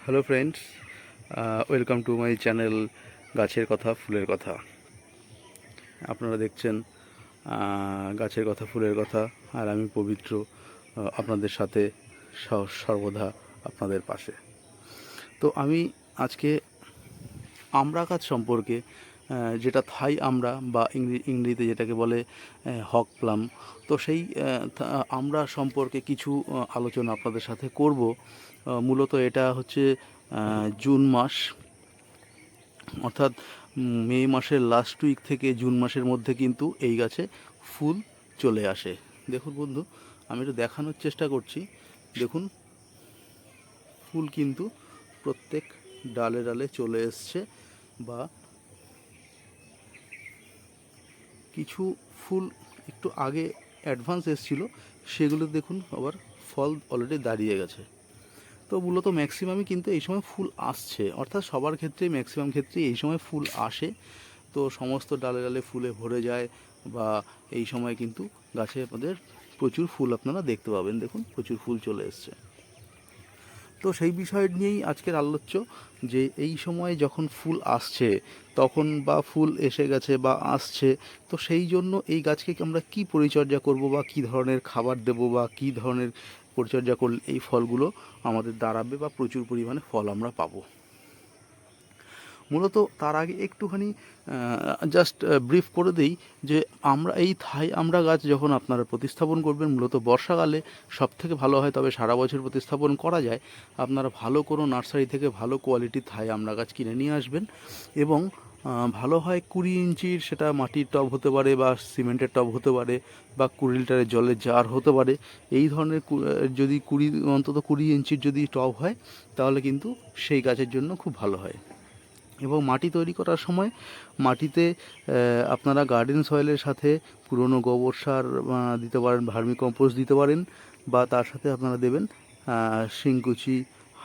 Hello friends, welcome to my channel গাছের কথা ফুলের কথা। আপনারা দেখছেন গাছের কথা ফুলের কথা, আর আমি পবিত্র আপনাদের সাথে সর্বদা আপনাদের পাশে। তো আমি আজকে আমড়া গাছ সম্পর্কে, যেটা থাই আমড়া বা ইংরেজিতে যেটাকে বলে হক প্লাম, তো সেই আমড়া সম্পর্কে কিছু আলোচনা আপনাদের সাথে করব। মূলত এটা হচ্ছে জুন মাস, অর্থাৎ মে মাসের লাস্ট উইক থেকে জুন মাসের মধ্যে কিন্তু এই গাছে ফুল চলে আসে। দেখুন বন্ধু, আমি একটু দেখানোর চেষ্টা করছি। দেখুন, ফুল কিন্তু প্রত্যেক ডালে ডালে চলে এসছে, বা কিছু ফুল একটু আগে অ্যাডভান্স এসছিল, সেগুলো দেখুন আবার ফল অলরেডি দাঁড়িয়ে গেছে। তো মূলত ম্যাক্সিমামই কিন্তু এই সময় ফুল আসছে, অর্থাৎ সবার ক্ষেত্রেই ম্যাক্সিমাম ক্ষেত্রেই এই সময় ফুল আসে। তো সমস্ত ডালে ডালে ফুলে ভরে যায়, বা এই সময় কিন্তু গাছে আপনাদের প্রচুর ফুল আপনারা দেখতে পাবেন। দেখুন, প্রচুর ফুল চলে এসছে। তো সেই বিষয় নিয়েই আজকের আলোচ্য, যে এই সময় যখন ফুল আসছে তখন, বা ফুল এসে গেছে বা আসছে, তো সেই জন্য এই গাছকে আমরা কি পরিচর্যা করব, বা কি ধরনের খাবার দেব, বা কি ধরনের পরিচর্যা করলে এই ফলগুলো আমাদের দাঁড়াবে বা প্রচুর পরিমাণে ফল আমরা পাবো। মূলত তার আগে একটুখানি জাস্ট ব্রিফ করে দিই, যে আমরা এই থাই আমড়া গাছ যখন আপনারা প্রতিস্থাপন করবেন, মূলত বর্ষাকালে সবথেকে ভালো হয়, তবে সারা বছর প্রতিস্থাপন করা যায়। আপনারা ভালো কোনো নার্সারি থেকে ভালো কোয়ালিটির থাই আমড়া গাছ কিনে নিয়ে আসবেন, এবং ভালো হয় 20 ইঞ্চির, সেটা মাটির টব হতে পারে বা সিমেন্টের টব হতে পারে, বা 20 লিটারের জলের জার হতে পারে। এই ধরনের যদি অন্তত 20 ইঞ্চির যদি টব হয়, তাহলে কিন্তু সেই গাছের জন্য খুব ভালো হয়। এবং মাটি তৈরি করার সময় মাটিতে আপনারা গার্ডেন সয়েলের সাথে পুরনো গোবর সার দিতে পারেন, ভার্মি কম্পোস্ট দিতে পারেন, বা তার সাথে আপনারা দেবেন শিংকুচি,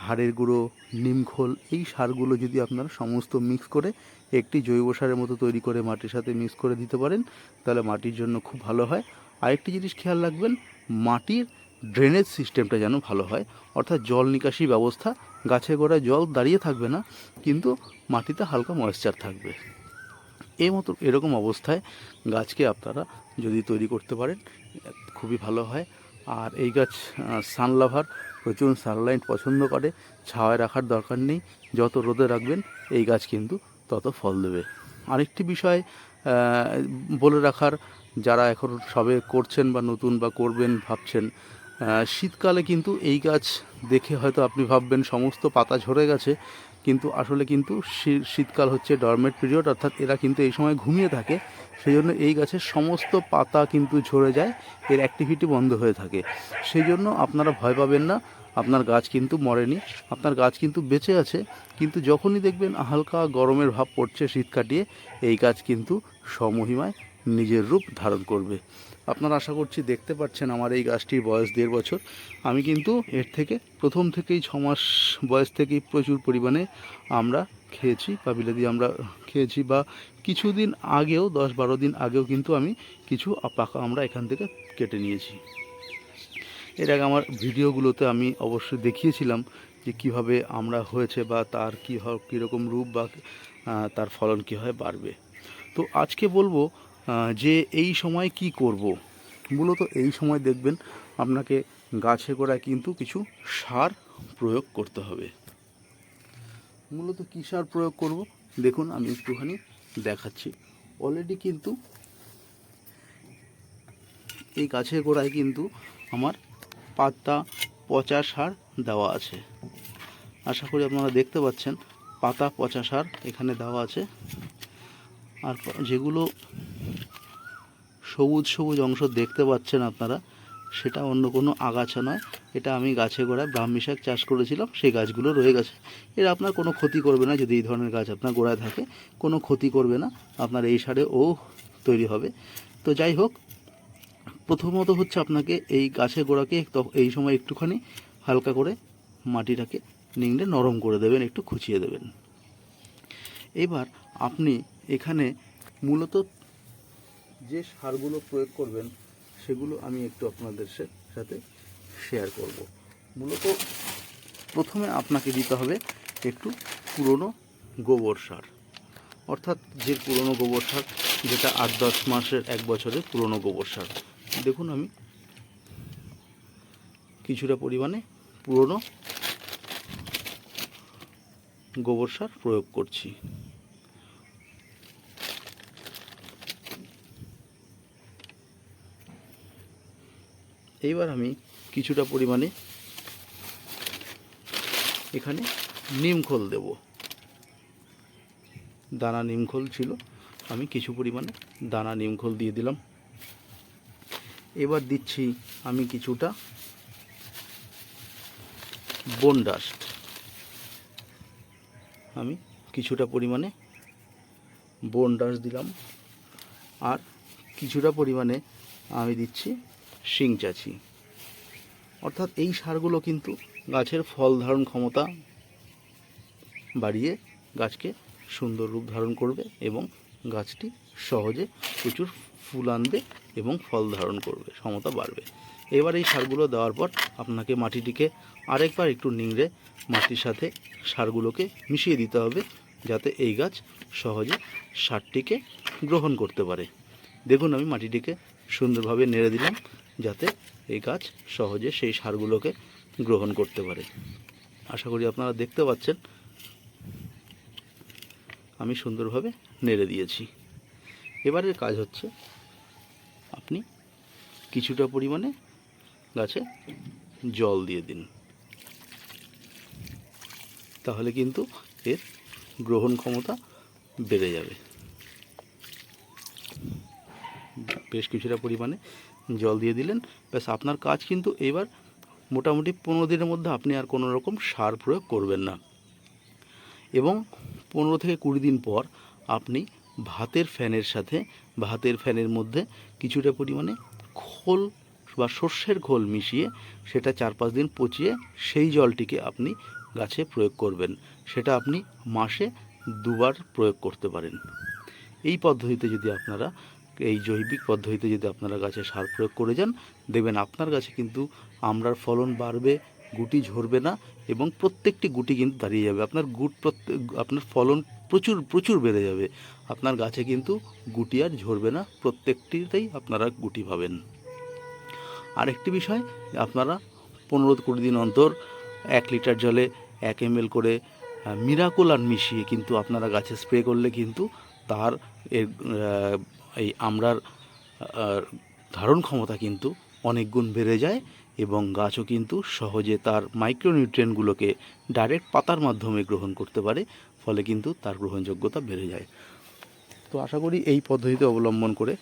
হাড়ের গুঁড়ো, নিমখোল। এই সারগুলো যদি আপনারা সমস্ত মিক্স করে একটি জৈব সারের মতো তৈরি করে মাটির সাথে মিক্স করে দিতে পারেন, তাহলে মাটির জন্য খুব ভালো হয়। আরেকটি জিনিস খেয়াল রাখবেন, মাটির ড্রেনেজ সিস্টেমটা যেন ভালো হয়, অর্থাৎ জল নিকাশি ব্যবস্থা। গাছে গোড়ায় জল দাঁড়িয়ে থাকবে না, কিন্তু মাটিতে হালকা ময়েশ্চার থাকবে। এরকম অবস্থায় গাছকে আপনারা যদি তৈরি করতে পারেন, খুবই ভালো হয়। আর এই গাছ সানলাভার, প্রচুর সানলাইট পছন্দ করে, ছায়ায় রাখার দরকার নেই। যত রোদে রাখবেন এই গাছ কিন্তু তত ফল দেবে। আরেকটি বিষয় বলে রাখার, যারা এখন সবে করছেন বা নতুন বা করবেন ভাবছেন, শীতকালে কিন্তু এই গাছ দেখে হয়তো আপনি ভাববেন সমস্ত পাতা ঝরে গেছে, কিন্তু আসলে কিন্তু শীতকাল হচ্ছে ডরমেট পিরিয়ড, অর্থাৎ এরা কিন্তু এই সময় ঘুমিয়ে থাকে। সেই জন্য এই গাছের সমস্ত পাতা কিন্তু ঝরে যায়, এর অ্যাক্টিভিটি বন্ধ হয়ে থাকে। সেই জন্য আপনারা ভয় পাবেন না, আপনার গাছ কিন্তু মরেনি, আপনার গাছ কিন্তু বেঁচে আছে। কিন্তু যখনই দেখবেন হালকা গরমের ভাব পড়ছে শীত কাটিয়ে, এই গাছ কিন্তু স্বমহিমায় নিজের রূপ ধারণ করবে। আপনারা আশা করছি দেখতে পাচ্ছেন আমার এই গাছটির বয়স 1.5 বছর। আমি কিন্তু এর থেকে প্রথম থেকেই 6 মাস বয়স থেকেই প্রচুর পরিমাণে আমরা খেয়েছি, বা বিলাতি আমরা খেয়েছি, বা কিছুদিন আগেও 10-12 দিন আগেও কিন্তু আমি কিছু পাকা আমরা এখান থেকে কেটে নিয়েছি। এর আগে আমার ভিডিওগুলোতে আমি অবশ্যই দেখিয়েছিলাম যে কীভাবে আমরা হয়েছে, বা তার কীরকম রূপ, বা তার ফলন কীভাবে বাড়বে। তো আজকে বলবো যে এই সময় কি করব। মূলত এই সময় দেখবেন আপনাকে গাছে গোড়ায় কিন্তু কিছু সার প্রয়োগ করতে হবে। মূলত কী সার প্রয়োগ করব, দেখুন আমি একটুখানি দেখাচ্ছি। অলরেডি কিন্তু এই গাছের গোড়ায় কিন্তু আমার পাতা পচা সার দেওয়া আছে। আশা করি আপনারা দেখতে পাচ্ছেন পাতা পচা সার এখানে দেওয়া আছে। আর যেগুলো সবুজ সবুজ অংশ দেখতে পাচ্ছেন আপনারা, সেটা অন্য কোনো আগাছা নয়, এটা আমি গাছে গোড়ায় ব্রাহ্মী শাক চাষ করেছিলাম, সেই গাছগুলো রয়ে গেছে। এরা আপনার কোনো ক্ষতি করবে না, যদি এই ধরনের গাছ আপনার গোড়ায় থাকে কোনো ক্ষতি করবে না, আপনার এই সারে তৈরি হবে। তো যাই হোক, প্রথমত হচ্ছে আপনাকে এই গাছের গোড়াকে এই সময় একটুখানি হালকা করে মাটিটাকে নিংড়ে নরম করে দেবেন, একটু খুঁচিয়ে দেবেন। এবার আপনি এখানে মূলত যে সারগুলো প্রয়োগ করবেন সেগুলো আমি একটু আপনাদের সাথে শেয়ার করব। মূলত প্রথমে আপনাকে দিতে হবে একটু পুরনো গোবর সার, অর্থাৎ যে পুরনো গোবর সার যেটা 8-10 মাসের 1 বছরের পুরনো গোবর সার। দেখুন আমি কিছুটা পরিমাণে পুরনো গোবর সার প্রয়োগ করছি। এইবার আমি কিছুটা পরিমাণে এখানে নিমখোল দেব। দানা নিমখোল ছিল, আমি কিছু পরিমাণে দানা নিমখোল দিয়ে দিলাম। এবার দিচ্ছি আমি কিছুটা বোন ডাস্ট, আমি কিছুটা পরিমাণে বোন ডাস্ট দিলাম। আর কিছুটা পরিমাণে আমি দিচ্ছি শিংচাচি। অর্থাৎ এই সারগুলো কিন্তু গাছের ফল ধারণ ক্ষমতা বাড়িয়ে গাছকে সুন্দর রূপ ধারণ করবে এবং গাছটি সহজে প্রচুর ফুল আনবে এবং ফল ধারণ করবে, ক্ষমতা বাড়বে। এবার এই সারগুলো দেওয়ার পর আপনাকে মাটিটিকে আরেকবার একটু নিংড়ে মাটির সাথে সারগুলোকে মিশিয়ে দিতে হবে, যাতে এই গাছ সহজে সারটিকে গ্রহণ করতে পারে। দেখুন আমি মাটিটিকে সুন্দরভাবে নেড়ে দিলাম, যাতে এই গাছ সহজে সেই সারগুলোকে গ্রহণ করতে পারে। আশা করি আপনারা দেখতে পাচ্ছেন আমি সুন্দরভাবে নেড়ে দিয়েছি। এবারের কাজ হচ্ছে আপনি কিছুটা পরিমাণে গাছে জল দিয়ে দিন, তাহলে কিন্তু এর গ্রহণ ক্ষমতা বেড়ে যাবে। বেশ কিছুটা পরিমাণে জল দিয়ে দিলেন, ব্যাস আপনার কাজ কিন্তু এবার মোটামুটি 15 দিনের মধ্যে আপনি আর কোনো রকম সার প্রয়োগ করবেন না। এবং 15 থেকে 20 দিন পর আপনি ভাতের ফ্যানের মধ্যে কিছুটা পরিমাণে খোল বা সর্ষের খোল মিশিয়ে সেটা 4-5 দিন পচিয়ে সেই জলটিকে আপনি গাছে প্রয়োগ করবেন। সেটা আপনি মাসে 2 বার প্রয়োগ করতে পারেন। এই পদ্ধতিতে যদি আপনারা, এই জৈবিক পদ্ধতিতে যদি আপনারা গাছে সার প্রয়োগ করে যান, দেখবেন আপনার গাছে কিন্তু আমড়ার ফলন বাড়বে, গুটি ঝরবে না এবং প্রত্যেকটি গুটি কিন্তু দাঁড়িয়ে যাবে। আপনার ফলন প্রচুর বেড়ে যাবে। আপনার গাছে কিন্তু গুটি আর ঝরবে না, প্রত্যেকটিতেই আপনারা গুটি পাবেন। আরেকটি বিষয়, আপনারা 15-20 দিন অন্তর 1 লিটার জলে 1 ml করে মিরাকুলার মিশিয়ে কিন্তু আপনারা গাছে স্প্রে করলে কিন্তু তার এই আমড়ার ধারণ ক্ষমতা কিন্তু অনেক গুণ বেড়ে যায় এবং গাছও কিন্তু সহজে তার মাইক্রোনিউট্রিয়েন্টগুলোকে ডাইরেক্ট পাতার মাধ্যমে গ্রহণ করতে পারে, ফলে কিন্তু তার গ্রহণযোগ্যতা বেড়ে যায়। তো আশা করি এই পদ্ধতিতে অবলম্বন করে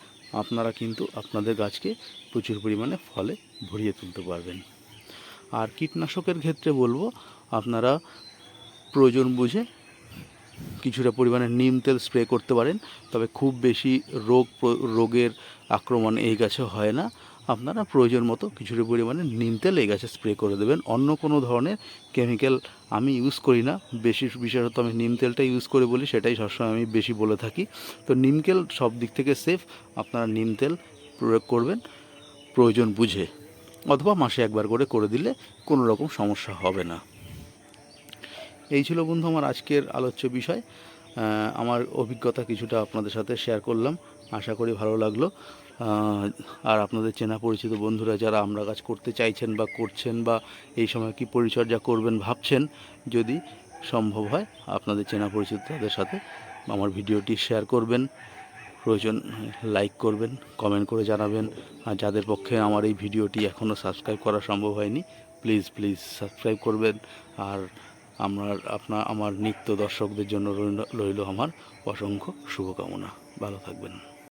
আপনারা কিন্তু আপনাদের গাছকে প্রচুর পরিমাণে ফলে ভরিয়ে তুলতে পারবেন। আর কীটনাশকের ক্ষেত্রে বলবো, আপনারা প্রয়োজন বুঝে কিছুটা পরিমাণে নিম তেল স্প্রে করতে পারেন, তবে খুব বেশি রোগের আক্রমণ এই গাছে হয় না। আপনারা প্রয়োজন মতো কিছুটা পরিমাণে নিম তেল এই গাছে স্প্রে করে দেবেন। অন্য কোনো ধরনের কেমিক্যাল আমি ইউজ করি না, বিশেষত আমি নিম তেলটা ইউজ করে বলি, সেটাই সবসময় আমি বেশি বলে থাকি। তো নিম তেল সব দিক থেকে সেফ, আপনারা নিম তেল প্রয়োগ করবেন প্রয়োজন বুঝে, অথবা মাসে 1 বার করে দিলে কোনো রকম সমস্যা হবে না। এই ছিল বন্ধু আমার আজকের আলোচ্য বিষয়। আমার অভিজ্ঞতা কিছুটা আপনাদের সাথে শেয়ার করলাম, আশা করি ভালো লাগলো। আর আপনাদের চেনা পরিচিত বন্ধুরা যারা আমড়া গাছ করতে চাইছেন বা করছেন, বা এই সময় কি পরিচর্যা করবেন ভাবছেন, যদি সম্ভব হয় আপনাদের চেনা পরিচিতদের সাথে আমার ভিডিওটি শেয়ার করবেন, প্রয়োজন লাইক করবেন, কমেন্ট করে জানাবেন। আর যাদের পক্ষে আমার এই ভিডিওটি এখনও সাবস্ক্রাইব করা সম্ভব হয়নি, প্লিজ সাবস্ক্রাইব করবেন। আর আমার নিত্য দর্শকদের জন্য রইল আমার অসংখ্য শুভকামনা। ভালো থাকবেন।